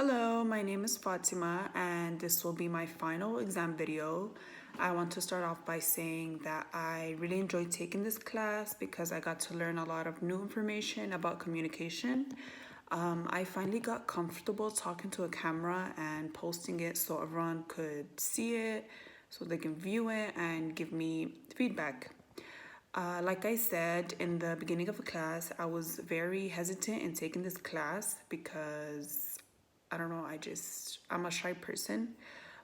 Hello, my name is Fatima, and this will be my final exam video. I want to start off by saying that I really enjoyed taking this class because I got to learn a lot of new information about communication. I finally got comfortable talking to a camera and posting it so everyone could see it, so they can view it and give me feedback. Like I said in the beginning of the class, I was very hesitant in taking this class because I don't know, I'm a shy person.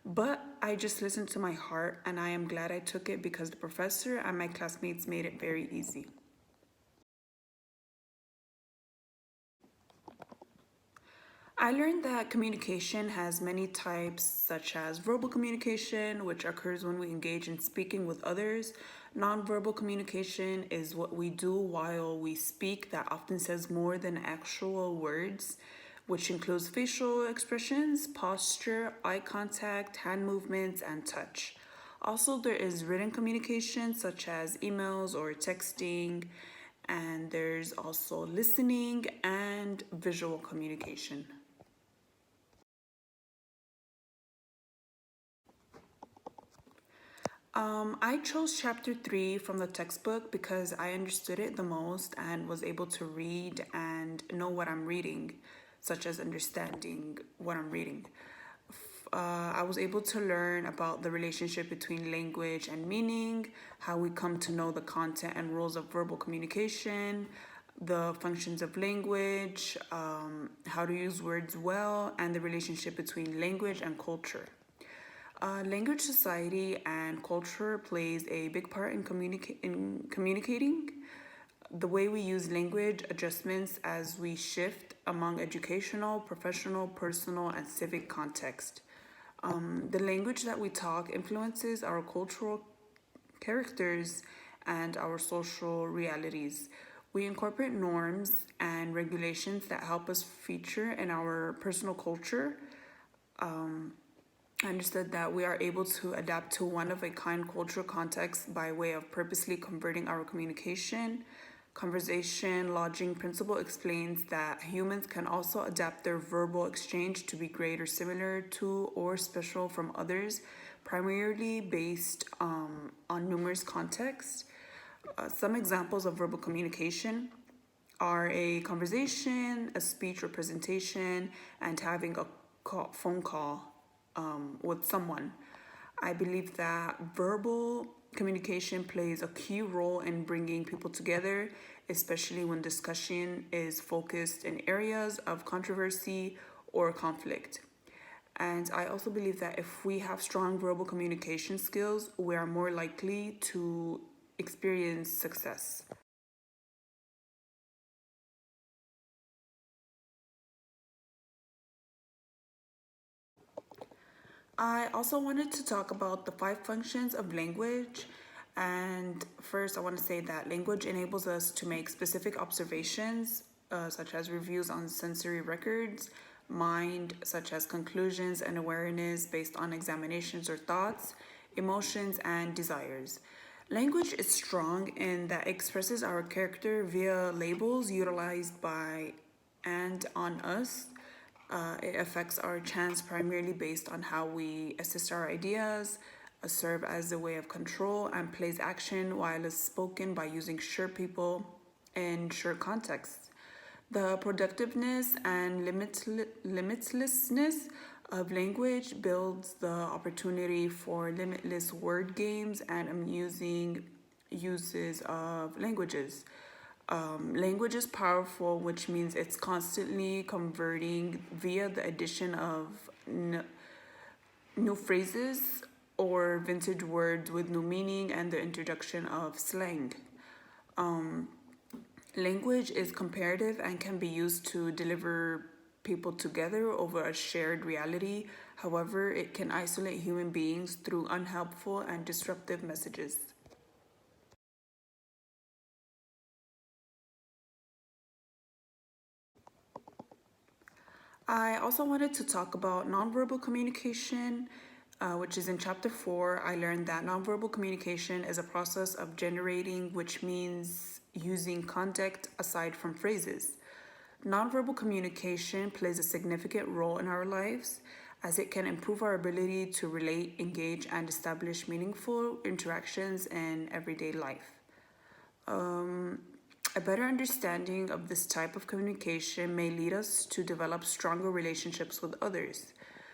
But I just listened to my heart and I am glad I took it because the professor and my classmates made it very easy. I learned that communication has many types, such as verbal communication, which occurs when we engage in speaking with others. Nonverbal communication is what we do while we speak that often says more than actual words, which includes facial expressions, posture, eye contact, hand movements, and touch. Also, there is written communication, such as emails or texting, and there's also listening and visual communication. I chose chapter 3 from the textbook because I understood it the most and was able to read and know what I'm reading, such as understanding what I'm reading. I was able to learn about the relationship between language and meaning, how we come to know the content and rules of verbal communication, the functions of language, how to use words well, and the relationship between language and culture. Language, society, and culture plays a big part in communicating. The way we use language adjustments as we shift among educational, professional, personal, and civic context. The language that we talk influences our cultural characters and our social realities. We incorporate norms and regulations that help us feature in our personal culture. I understood that we are able to adapt to one of a kind cultural context by way of purposely converting our communication. Conversation lodging principle explains that humans can also adapt their verbal exchange to be great or similar to or special from others, primarily based on numerous contexts. Some examples of verbal communication are a conversation, a speech or presentation, and having a phone call with someone. I believe that verbal communication plays a key role in bringing people together, especially when discussion is focused in areas of controversy or conflict. And I also believe that if we have strong verbal communication skills, we are more likely to experience success. I also wanted to talk about the 5 functions of language. And first, I want to say that language enables us to make specific observations, such as reviews on sensory records, mind, such as conclusions and awareness based on examinations or thoughts, emotions, and desires. Language is strong in that it expresses our character via labels utilized by and on us. It affects our chance primarily based on how we assist our ideas, serve as a way of control, and plays action while is spoken by using sure people in sure contexts. The productiveness and limitlessness of language builds the opportunity for limitless word games and amusing uses of languages. Language is powerful, which means it's constantly converting via the addition of new phrases or vintage words with new meaning and the introduction of slang. Language is comparative and can be used to deliver people together over a shared reality. However, it can isolate human beings through unhelpful and disruptive messages. I also wanted to talk about nonverbal communication, which is in chapter 4. I learned that nonverbal communication is a process of generating, which means using context aside from phrases. Nonverbal communication plays a significant role in our lives as it can improve our ability to relate, engage, and establish meaningful interactions in everyday life. A better understanding of this type of communication may lead us to develop stronger relationships with others.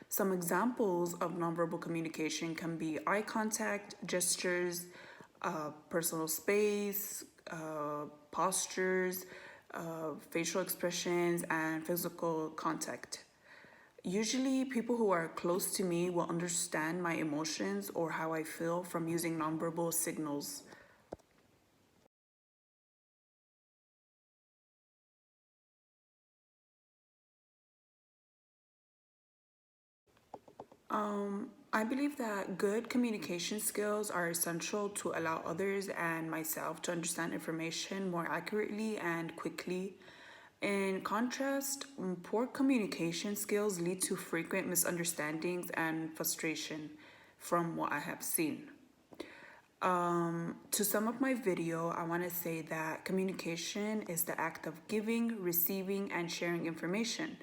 Some examples of nonverbal communication can be eye contact, gestures, personal space, postures, facial expressions, and physical contact. Usually, people who are close to me will understand my emotions or how I feel from using nonverbal signals. I believe that good communication skills are essential to allow others and myself to understand information more accurately and quickly. In contrast, poor communication skills lead to frequent misunderstandings and frustration from what I have seen. To sum up my video, I want to say that communication is the act of giving, receiving, and sharing information.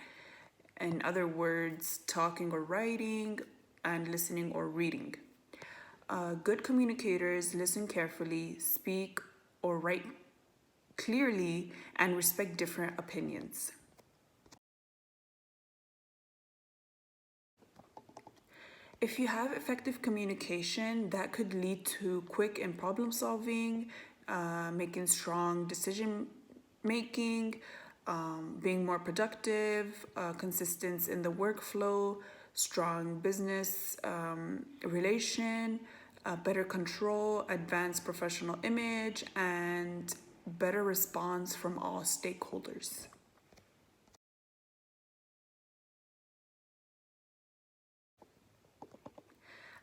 In other words, talking or writing, and listening or reading. Good communicators listen carefully, speak or write clearly, and respect different opinions. If you have effective communication, that could lead to quick and problem solving, making strong decision making, being more productive, consistent in the workflow, strong business relation, better control, advanced professional image, and better response from all stakeholders.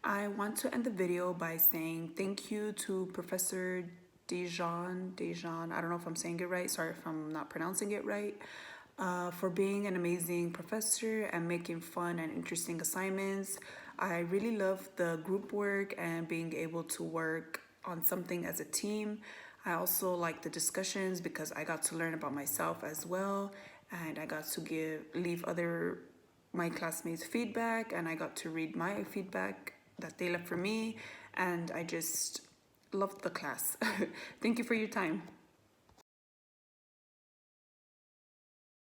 I want to end the video by saying thank you to Professor Dejan, I don't know if I'm saying it right, sorry if I'm not pronouncing it right, for being an amazing professor and making fun and interesting assignments. I really love the group work and being able to work on something as a team. I also like the discussions because I got to learn about myself as well, and I got to leave other my classmates feedback, and I got to read my feedback that they left for me, and I just loved the class. Thank you for your time.